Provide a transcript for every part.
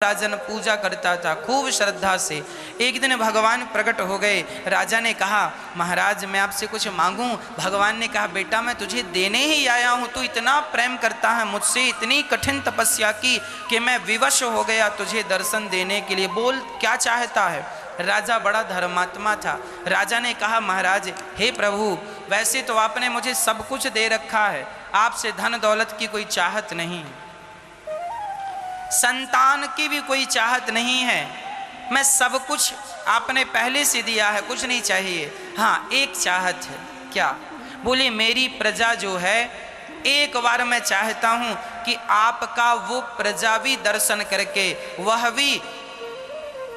राजन पूजा करता था खूब श्रद्धा से। एक दिन भगवान प्रकट हो गए। राजा ने कहा, महाराज मैं आपसे कुछ मांगूं? भगवान ने कहा, बेटा मैं तुझे देने ही आया हूं। तू इतना प्रेम करता है मुझसे, इतनी कठिन तपस्या की कि मैं विवश हो गया तुझे दर्शन देने के लिए। बोल क्या चाहता है? राजा बड़ा धर्मात्मा था। राजा ने कहा, महाराज हे प्रभु, वैसे तो आपने मुझे सब कुछ दे रखा है, आपसे धन दौलत की कोई चाहत नहीं, संतान की भी कोई चाहत नहीं है, मैं सब कुछ आपने पहले से दिया है, कुछ नहीं चाहिए। हाँ एक चाहत है। क्या? बोले मेरी प्रजा जो है, एक बार मैं चाहता हूं कि आपका वो प्रजा भी दर्शन करके वह भी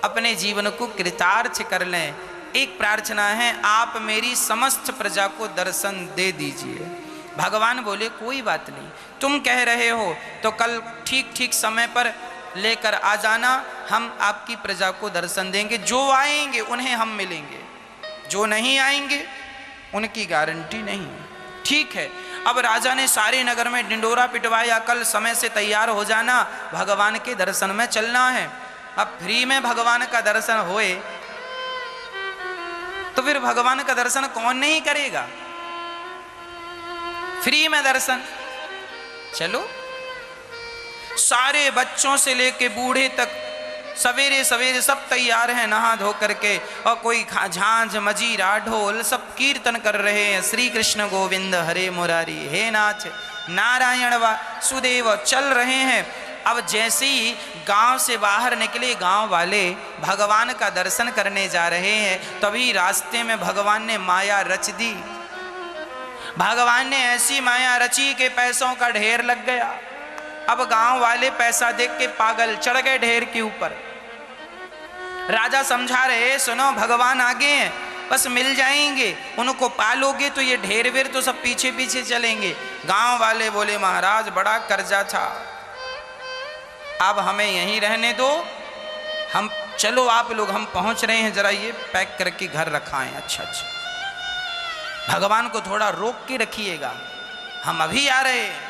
अपने जीवन को कृतार्थ कर लें। एक प्रार्थना है, आप मेरी समस्त प्रजा को दर्शन दे दीजिए। भगवान बोले कोई बात नहीं, तुम कह रहे हो तो कल ठीक ठीक समय पर लेकर आ जाना, हम आपकी प्रजा को दर्शन देंगे। जो आएंगे उन्हें हम मिलेंगे, जो नहीं आएंगे उनकी गारंटी नहीं। ठीक है। अब राजा ने सारे नगर में डिंडोरा पिटवाया, कल समय से तैयार हो जाना, भगवान के दर्शन में चलना है। अब फ्री में भगवान का दर्शन होए तो फिर भगवान का दर्शन कौन नहीं करेगा? फ्री में दर्शन। चलो, सारे बच्चों से लेके बूढ़े तक सवेरे सवेरे सब तैयार हैं नहा धो करके, और कोई झांझ मजीरा ढोल सब कीर्तन कर रहे हैं, श्री कृष्ण गोविंद हरे मुरारी, हे नाथ नारायण वासुदेव चल रहे हैं। अब जैसे ही गांव से बाहर निकले गांव वाले भगवान का दर्शन करने जा रहे हैं, तभी रास्ते में भगवान ने माया रच दी। भगवान ने ऐसी माया रची कि पैसों का ढेर लग गया। अब गांव वाले पैसा देख के पागल, चढ़ गए ढेर के ऊपर। राजा समझा रहे, सुनो भगवान आगे हैं, बस मिल जाएंगे, उनको पालोगे तो ये ढेर वेर तो सब पीछे पीछे चलेंगे। गांव वाले बोले, महाराज बड़ा कर्जा था, अब हमें यहीं रहने दो, हम चलो आप लोग, हम पहुंच रहे हैं, जरा ये पैक करके घर रखाएं। अच्छा अच्छा, भगवान को थोड़ा रोक के रखिएगा, हम अभी आ रहे हैं।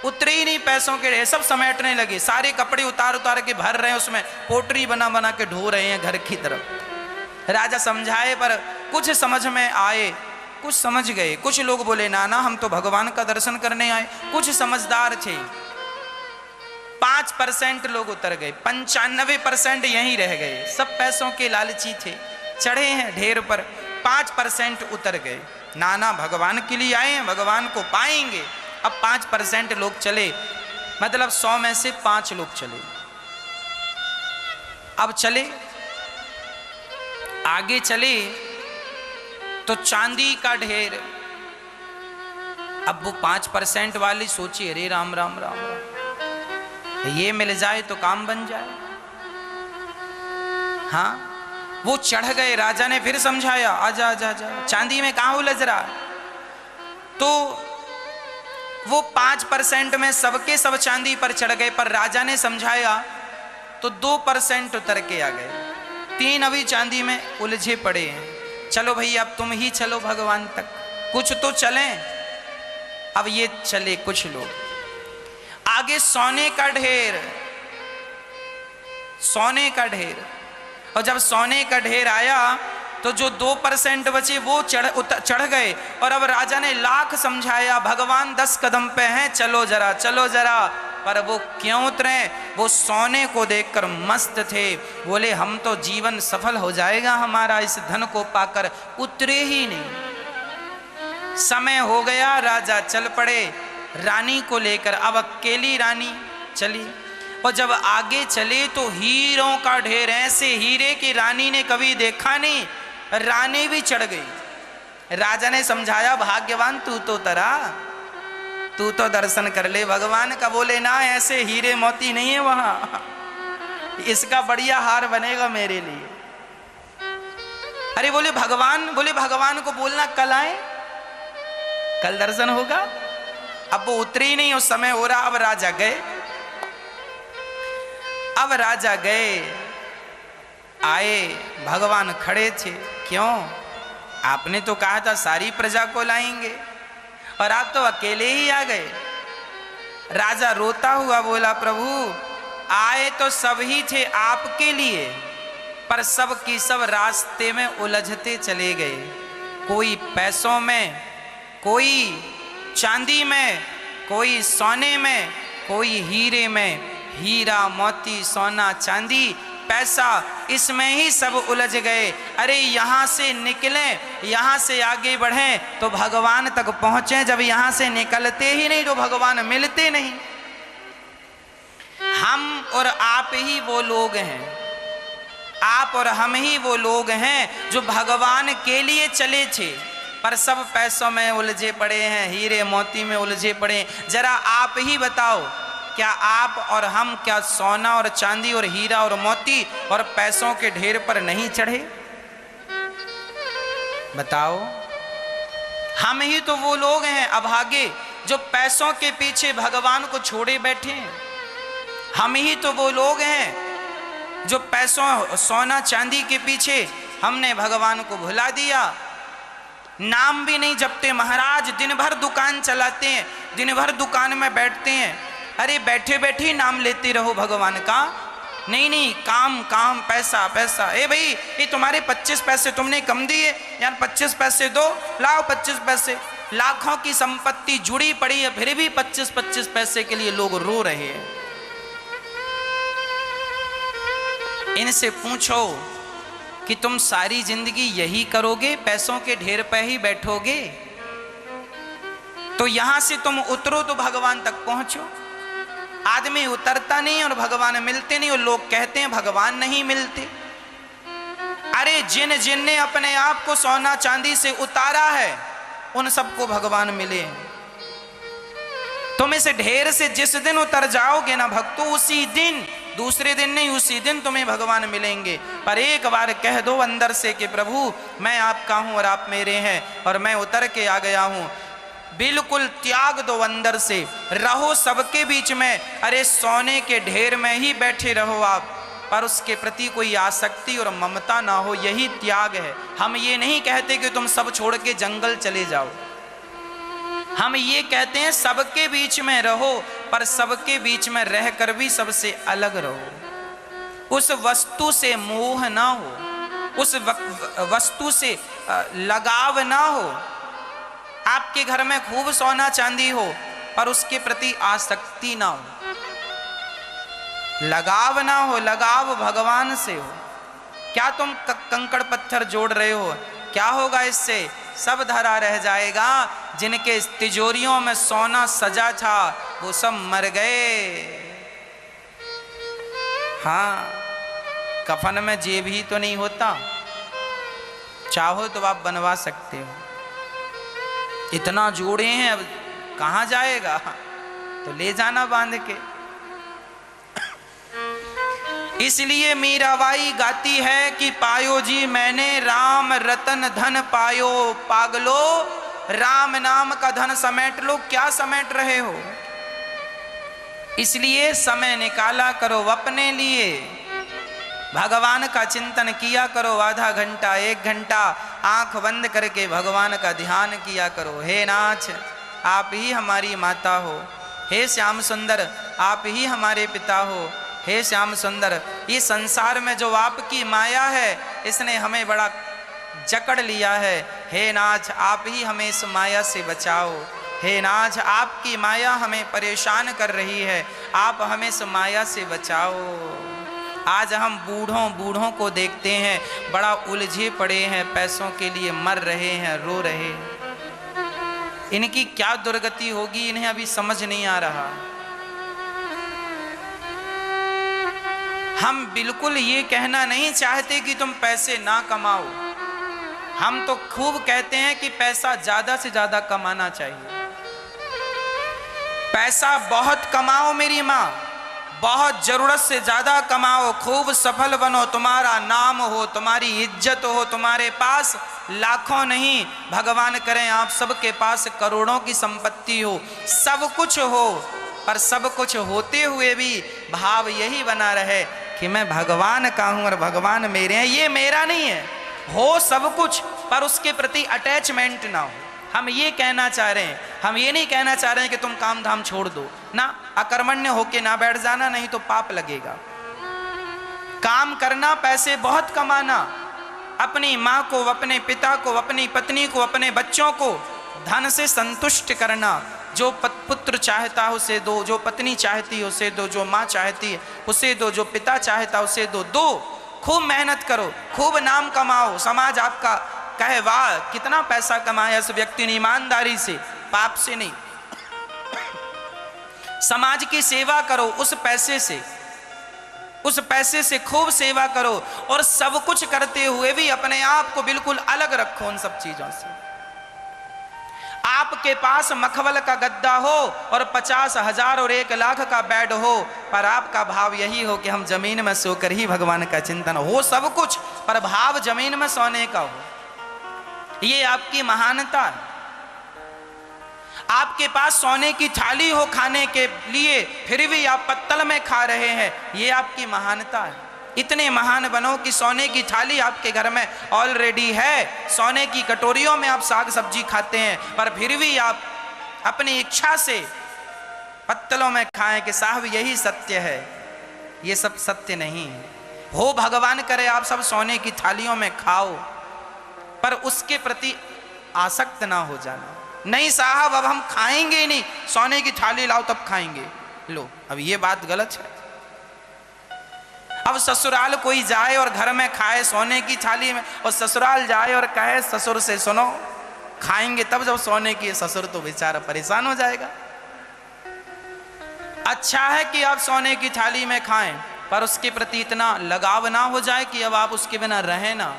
उतरे ही नहीं पैसों के ढेर, सब समेटने लगे, सारे कपड़े उतार उतार के भर रहे हैं, उसमें पोटरी बना बना के ढो रहे हैं घर की तरफ। राजा समझाए पर कुछ समझ में आए, कुछ समझ गए। कुछ लोग बोले ना ना हम तो भगवान का दर्शन करने आए। कुछ समझदार थे, 5% लोग उतर गए, 95% यहीं रह गए। सब पैसों के लालची थे, चढ़े हैं ढेर पर, 5% उतर गए। नाना भगवान के लिए आए हैं, भगवान को पाएंगे। अब 5% लोग चले, मतलब 100 में से 5 लोग चले। अब चले, आगे चले तो चांदी का ढेर। अब वो 5% वाली सोची, अरे राम राम राम राम, ये मिल जाए तो काम बन जाए। हाँ, वो चढ़ गए। राजा ने फिर समझाया, आजा आजा आजा, चांदी में कहाँ उलझ रहा। तो वो 5% में सबके सब चांदी पर चढ़ गए, पर राजा ने समझाया तो 2% उतर के आ गए। 3 अभी चांदी में उलझे पड़े हैं। चलो भैया अब तुम ही चलो भगवान तक, कुछ तो चलें। अब ये चले कुछ लोग, आगे सोने का ढेर, सोने का ढेर। और जब सोने का ढेर आया तो जो 2% बचे वो चढ़ गए। और अब राजा ने लाख समझाया, भगवान 10 कदम पे हैं, चलो जरा चलो जरा, पर वो क्यों उतरे? वो सोने को देखकर मस्त थे। बोले हम तो जीवन सफल हो जाएगा हमारा इस धन को पाकर, उतरे ही नहीं। समय हो गया, राजा चल पड़े रानी को लेकर। अब अकेली रानी चली, और जब आगे चले तो हीरों का ढेर, ऐसे हीरे की रानी ने कभी देखा नहीं। रानी भी चढ़ गई। राजा ने समझाया, भाग्यवान तू तो तरा, तू तो दर्शन कर ले भगवान का। बोले ना, ऐसे हीरे मोती नहीं है वहां, इसका बढ़िया हार बनेगा मेरे लिए। अरे बोले भगवान को बोलना कल आए, कल दर्शन होगा। अब वो उतरे ही नहीं, उस समय हो रहा। अब राजा गए, अब राजा गए, आए, भगवान खड़े थे। क्यों? आपने तो कहा था सारी प्रजा को लाएंगे, और आप तो अकेले ही आ गए। राजा रोता हुआ बोला, प्रभु आए तो सब ही थे आपके लिए, पर सब की सब रास्ते में उलझते चले गए। कोई पैसों में, कोई चांदी में, कोई सोने में, कोई हीरे में। हीरा मोती सोना चांदी पैसा, इसमें ही सब उलझ गए। अरे यहाँ से निकलें, यहाँ से आगे बढ़ें तो भगवान तक पहुँचें। जब यहाँ से निकलते ही नहीं तो भगवान मिलते नहीं। हम और आप ही वो लोग हैं, आप और हम ही वो लोग हैं जो भगवान के लिए चले थे, पर सब पैसों में उलझे पड़े हैं, हीरे मोती में उलझे पड़े। जरा आप ही बताओ, क्या आप और हम, क्या सोना और चांदी और हीरा और मोती और पैसों के ढेर पर नहीं चढ़े? बताओ। हम ही तो वो लोग हैं अभागे जो पैसों के पीछे भगवान को छोड़े बैठे हैं। हम ही तो वो लोग हैं जो पैसों सोना चांदी के पीछे हमने भगवान को भुला दिया। नाम भी नहीं जपते महाराज, दिन भर दुकान चलाते हैं, दिन भर दुकान में बैठते हैं। अरे बैठे बैठे ही नाम लेते रहो भगवान का। नहीं नहीं, काम काम, पैसा पैसा। ए भाई, ये तुम्हारे 25 पैसे तुमने कम दिए, यार 25 पैसे दो, लाओ 25 पैसे। लाखों की संपत्ति जुड़ी पड़ी है, फिर भी 25-25 पैसे के लिए लोग रो रहे हैं। इनसे पूछो कि तुम सारी जिंदगी यही करोगे, पैसों के ढेर पे ही बैठोगे? तो यहां से तुम उतरो तो भगवान तक पहुंचो। आदमी उतरता नहीं और भगवान मिलते नहीं, और लोग कहते हैं भगवान नहीं मिलते। अरे जिन जिन ने अपने आप को सोना चांदी से उतारा है, उन सबको भगवान मिले हैं। तुम इस ढेर से जिस दिन उतर जाओगे ना भक्तों, उसी दिन, दूसरे दिन नहीं, उसी दिन तुम्हें भगवान मिलेंगे। पर एक बार कह दो अंदर से कि प्रभु मैं आपका हूं और आप मेरे हैं, और मैं उतर के आ गया हूं। बिल्कुल त्याग दो अंदर से, रहो सबके बीच में। अरे सोने के ढेर में ही बैठे रहो आप, पर उसके प्रति कोई आसक्ति और ममता ना हो, यही त्याग है। हम ये नहीं कहते कि तुम सब छोड़ के जंगल चले जाओ, हम ये कहते हैं सबके बीच में रहो, पर सबके बीच में रहकर भी सबसे अलग रहो। उस वस्तु से मोह ना हो, उस वस्तु से लगाव ना हो। आपके घर में खूब सोना चांदी हो, पर उसके प्रति आसक्ति ना हो, लगाव ना हो। लगाव भगवान से हो। क्या तुम कंकड़ पत्थर जोड़ रहे हो? क्या होगा इससे? सब धरा रह जाएगा। जिनके तिजोरियों में सोना सजा था वो सब मर गए। हाँ, कफन में जेब ही तो नहीं होता, चाहो तो आप बनवा सकते हो। इतना जोड़े हैं, अब कहाँ जाएगा? तो ले जाना बांध के। इसलिए मीराबाई गाती है कि पायो जी मैंने राम रतन धन पायो, पागलो राम नाम का धन समेट लो। क्या समेट रहे हो? इसलिए समय निकाला करो अपने लिए, भगवान का चिंतन किया करो। आधा घंटा, 1 घंटा आंख बंद करके भगवान का ध्यान किया करो। हे नाथ, आप ही हमारी माता हो। हे श्याम सुंदर, आप ही हमारे पिता हो। हे श्याम सुंदर, ये संसार में जो आपकी माया है, इसने हमें बड़ा जकड़ लिया है। हे नाथ, आप ही हमें इस माया से बचाओ। हे नाथ, आपकी माया हमें परेशान कर रही है, आप हमें इस माया से बचाओ। आज हम बूढ़ों को देखते हैं, बड़ा उलझे पड़े हैं, पैसों के लिए मर रहे हैं, रो रहे हैं। इनकी क्या दुर्गति होगी, इन्हें अभी समझ नहीं आ रहा। हम बिल्कुल ये कहना नहीं चाहते कि तुम पैसे ना कमाओ। हम तो खूब कहते हैं कि पैसा ज्यादा से ज्यादा कमाना चाहिए। पैसा बहुत कमाओ मेरी माँ, बहुत जरूरत से ज्यादा कमाओ, खूब सफल बनो, तुम्हारा नाम हो, तुम्हारी इज्जत हो, तुम्हारे पास लाखों नहीं, भगवान करें आप सबके पास करोड़ों की संपत्ति हो, सब कुछ हो, पर सब कुछ होते हुए भी भाव यही बना रहे कि मैं भगवान का हूं और भगवान मेरे हैं, ये मेरा नहीं है। हो सब कुछ, पर उसके प्रति अटैचमेंट ना हो। हम ये कहना चाह रहे हैं, हम ये नहीं कहना चाह रहे हैं कि तुम काम धाम छोड़ दो ना, अकर्मण्य होके ना बैठ जाना, नहीं तो पाप लगेगा। काम करना, पैसे बहुत कमाना, अपनी माँ को, अपने पिता को, अपनी पत्नी को, अपने बच्चों को धन से संतुष्ट करना। जो पुत्र चाहता है उसे दो, जो पत्नी चाहती है उसे दो, जो माँ चाहती है उसे दो, जो पिता चाहता है उसे दो। दो, खूब मेहनत करो, खूब नाम कमाओ, समाज आपका कहे वाह कितना पैसा कमाया इस व्यक्ति ने, ईमानदारी से, पाप से नहीं। समाज की सेवा करो उस पैसे से, उस पैसे से खूब सेवा करो, और सब कुछ करते हुए भी अपने आप को बिल्कुल अलग रखो उन सब चीजों से। आपके पास मखमल का गद्दा हो और 50,000 और 1 लाख का बेड हो, पर आपका भाव यही हो कि हम जमीन में सोकर ही भगवान का चिंतन हो, सब कुछ पर भाव जमीन में सोने का हो, ये आपकी महानता है। आपके पास सोने की थाली हो खाने के लिए, फिर भी आप पत्तल में खा रहे हैं, ये आपकी महानता है। इतने महान बनो कि सोने की थाली आपके घर में ऑलरेडी है, सोने की कटोरियों में आप साग सब्जी खाते हैं, पर फिर भी आप अपनी इच्छा से पत्तलों में खाएं कि साहब यही सत्य है। ये सब सत्य नहीं है। हो भगवान करे आप सब सोने की थालियों में खाओ, पर उसके प्रति आसक्त ना हो जाना। नहीं साहब अब हम खाएंगे ही नहीं, सोने की थाली लाओ तब खाएंगे। लो अब ये बात गलत है। अब ससुराल कोई जाए और घर में खाए सोने की थाली में, और ससुराल जाए और कहे ससुर से सुनो खाएंगे तब जब सोने की, ससुर तो बेचारा परेशान हो जाएगा। अच्छा है कि आप सोने की थाली में खाएं, पर उसके प्रति इतना लगाव ना हो जाए कि अब आप उसके बिना रहें ना।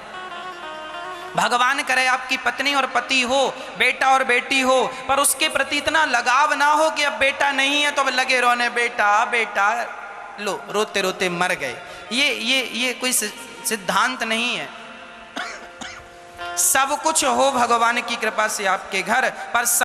भगवान करे आपकी पत्नी और पति हो, बेटा और बेटी हो, पर उसके प्रति इतना लगाव ना हो कि अब बेटा नहीं है तो अब लगे रोने, बेटा बेटा, लो रोते रोते मर गए। ये कोई सिद्धांत नहीं है। सब कुछ हो भगवान की कृपा से आपके घर पर।